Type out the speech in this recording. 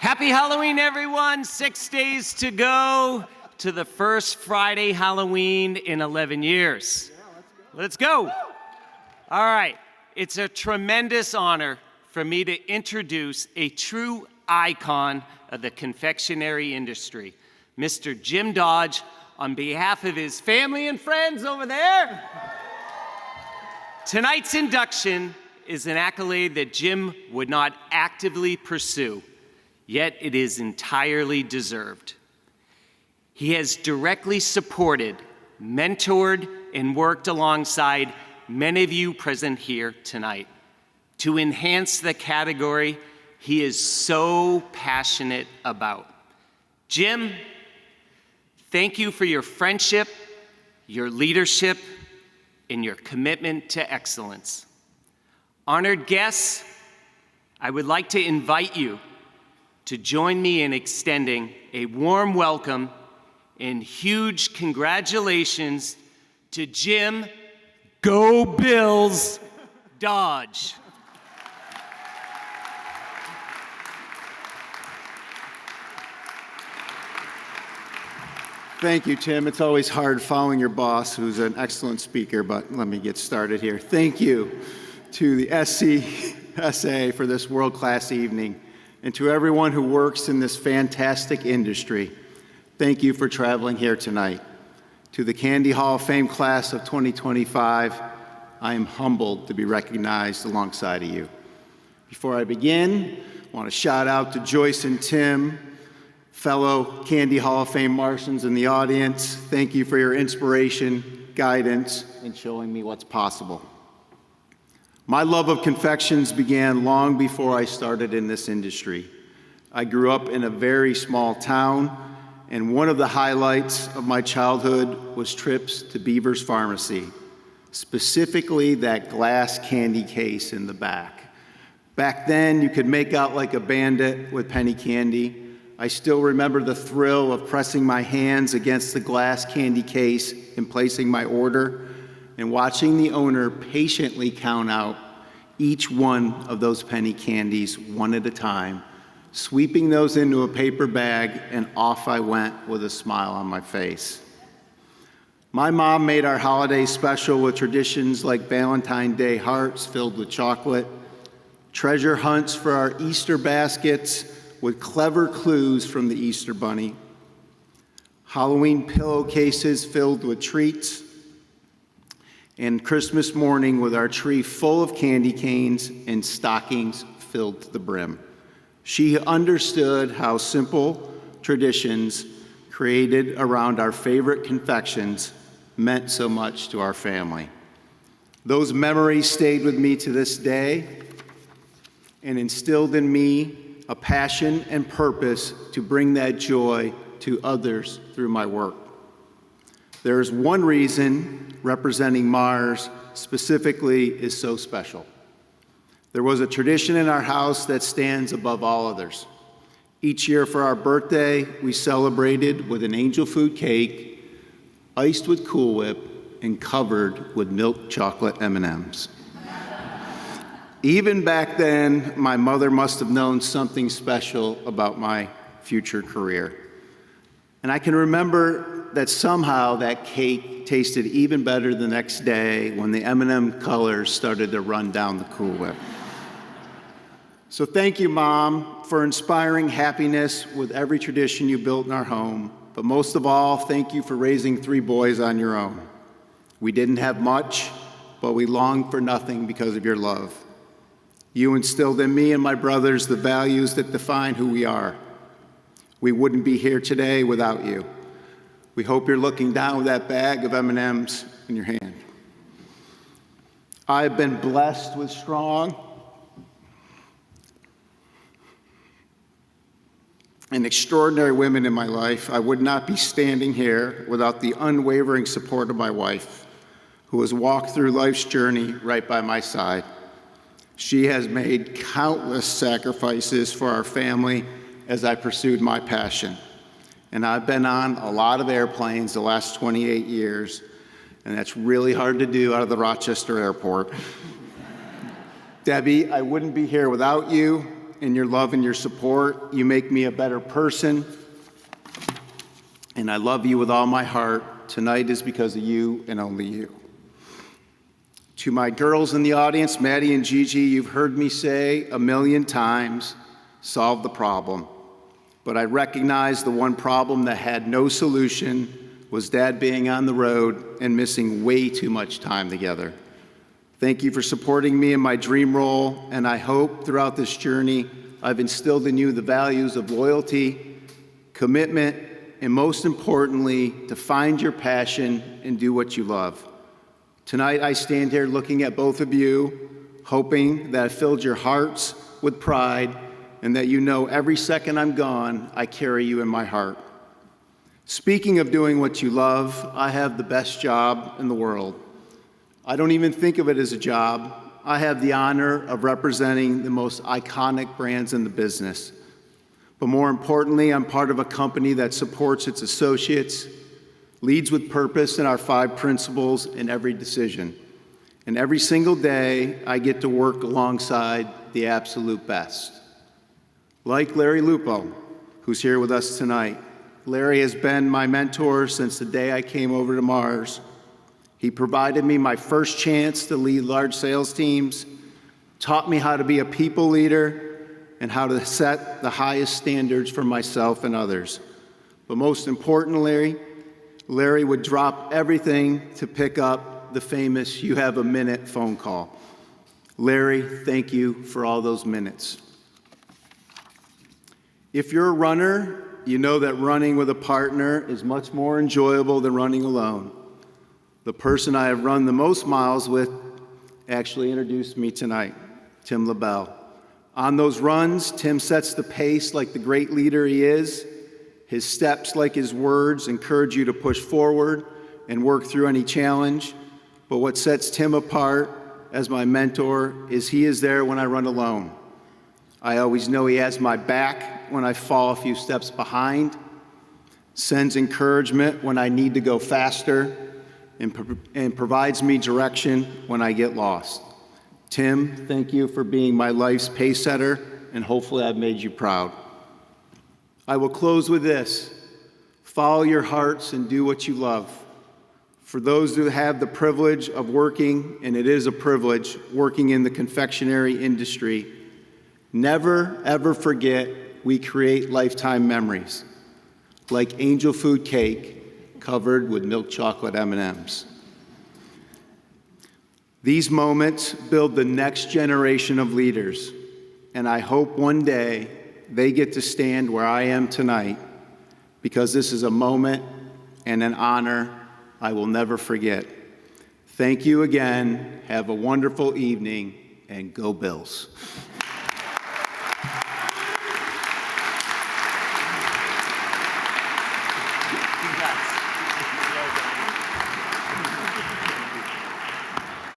Happy Halloween, everyone. 6 days to go to the first Friday Halloween in 11 years. Let's go. All right. It's a tremendous honor for me to introduce a true icon of the confectionery industry, Mr. Jim Dodge, on behalf of his family and friends over there. Tonight's induction is an accolade that Jim would not actively pursue, yet it is entirely deserved. He has directly supported, mentored, and worked alongside many of you present here tonight to enhance the category he is so passionate about. Jim, thank you for your friendship, your leadership, and your commitment to excellence. Honored guests, I would like to invite you to join me in extending a warm welcome and huge congratulations to Jim "Go Bills" Dodge. Thank you, Tim. It's always hard following your boss, who's an excellent speaker, but let me get started here. Thank you to the SCSA for this world-class evening, and to everyone who works in this fantastic industry. Thank you for traveling here tonight. To the Candy Hall of Fame class of 2025, I am humbled to be recognized alongside of you. Before I begin, I want to shout out to Joyce and Tim, fellow Candy Hall of Fame Martians in the audience. Thank you for your inspiration, guidance, and showing me what's possible. My love of confections began long before I started in this industry. I grew up in a very small town, and one of the highlights of my childhood was trips to Beaver's Pharmacy, specifically that glass candy case in the back. Back then, you could make out like a bandit with penny candy. I still remember the thrill of pressing my hands against the glass candy case and placing my order, and watching the owner patiently count out each one of those penny candies one at a time, sweeping those into a paper bag, and off I went with a smile on my face. My mom made our holidays special with traditions like Valentine's Day hearts filled with chocolate, treasure hunts for our Easter baskets with clever clues from the Easter Bunny, Halloween pillowcases filled with treats, and Christmas morning with our tree full of candy canes and stockings filled to the brim. She understood how simple traditions created around our favorite confections meant so much to our family. Those memories stayed with me to this day and instilled in me a passion and purpose to bring that joy to others through my work. There's one reason representing Mars specifically is so special. There was a tradition in our house that stands above all others. Each year for our birthday, we celebrated with an angel food cake, iced with Cool Whip, and covered with milk chocolate M&Ms. Even back then, my mother must have known something special about my future career. And I can remember that somehow that cake tasted even better the next day when the M&M colors started to run down the Cool Whip. So thank you, Mom, for inspiring happiness with every tradition you built in our home. But most of all, thank you for raising 3 boys on your own. We didn't have much, but we longed for nothing because of your love. You instilled in me and my brothers the values that define who we are. We wouldn't be here today without you. We hope you're looking down with that bag of M&Ms in your hand. I've been blessed with strong and extraordinary women in my life. I would not be standing here without the unwavering support of my wife, who has walked through life's journey right by my side. She has made countless sacrifices for our family as I pursued my passion. And I've been on a lot of airplanes the last 28 years, and that's really hard to do out of the Rochester airport. Debbie, I wouldn't be here without you. and your love and your support. You make me a better person, and I love you with all my heart. Tonight is because of you and only you. To my girls in the audience, Maddie and Gigi, you've heard me say a million times, solve the problem. But I recognize the one problem that had no solution was Dad being on the road and missing way too much time together. Thank you for supporting me in my dream role, and I hope throughout this journey I've instilled in you the values of loyalty, commitment, and most importantly, to find your passion and do what you love. Tonight, I stand here looking at both of you, hoping that I filled your hearts with pride and that you know every second I'm gone, I carry you in my heart. Speaking of doing what you love, I have the best job in the world. I don't even think of it as a job. I have the honor of representing the most iconic brands in the business. But more importantly, I'm part of a company that supports its associates, leads with purpose in our 5 principles in every decision. And every single day, I get to work alongside the absolute best. Like Larry Lupo, who's here with us tonight. Larry has been my mentor since the day I came over to Mars. He provided me my first chance to lead large sales teams, taught me how to be a people leader, and how to set the highest standards for myself and others. But most importantly, Larry would drop everything to pick up the famous "you have a minute" phone call. Larry, thank you for all those minutes. If you're a runner, you know that running with a partner is much more enjoyable than running alone. The person I have run the most miles with actually introduced me tonight, Tim LaBelle. On those runs, Tim sets the pace like the great leader he is. His steps, like his words, encourage you to push forward and work through any challenge. But what sets Tim apart as my mentor is he is there when I run alone. I always know he has my back when I fall a few steps behind, sends encouragement when I need to go faster, and provides me direction when I get lost. Tim, thank you for being my life's pace setter, and hopefully I've made you proud. I will close with this. Follow your hearts and do what you love. For those who have the privilege of working, and it is a privilege, working in the confectionery industry, never, ever forget we create lifetime memories, like angel food cake covered with milk chocolate M&Ms. These moments build the next generation of leaders, and I hope one day they get to stand where I am tonight, because this is a moment and an honor I will never forget. Thank you again. Have a wonderful evening, and go Bills. Congrats.